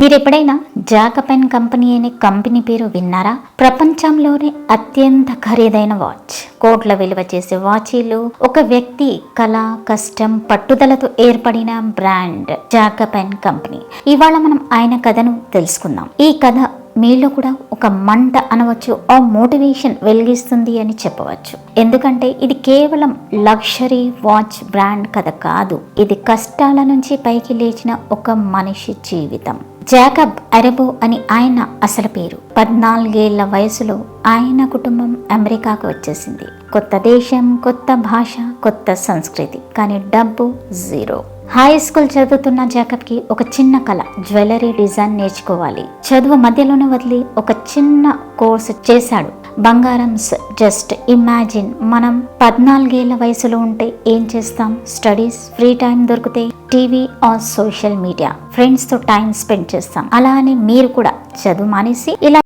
మీరు ఎప్పుడైనా జాకపెన్ కంపెనీ అనే కంపెనీ పేరు విన్నారా? ప్రపంచంలోనే అత్యంత ఖరీదైన వాచ్, కోట్ల విలువ చేసే వాచీలు ఒక వ్యక్తి కళ, కష్టం, పట్టుదలతో ఏర్పడిన బ్రాండ్ జాకపెన్ కంపెనీ. ఇవాళ మనం ఆయన కథను తెలుసుకుందాం. ఈ కథ మీలో కూడా ఒక మంట అనవచ్చు, ఆ మోటివేషన్ వెలిగిస్తుంది అని చెప్పవచ్చు. ఎందుకంటే ఇది కేవలం లగ్జరీ వాచ్ బ్రాండ్ కథ కాదు, ఇది కష్టాల నుంచి పైకి లేచిన ఒక మనిషి జీవితం. జాకబ్ అరెబో అని ఆయన అసలు పేరు. 14 ఏళ్ల వయసులో ఆయన కుటుంబం అమెరికాకు వచ్చేసింది. కొత్త దేశం, కొత్త భాష, కొత్త సంస్కృతి, కానీ డబ్బు జీరో. హై స్కూల్ చదువుతున్న జాకబ్కి ఒక చిన్న కళ, జ్యువెలరీ డిజైన్ నేర్చుకోవాలి. చదువు మధ్యలోనే వదిలి ఒక చిన్న కోర్సు చేశాడు. బంగారమ్స్. జస్ట్ ఇమాజిన్, మనం 14 ఏళ్ల వయసులో ఉంటే ఏం చేస్తాం? స్టడీస్, ఫ్రీ టైం దొరికితే TV or social media, friends తో టైం స్పెండ్ చేస్తాం. అలా అని మీరు కూడా చదువు మానేసి ఇలా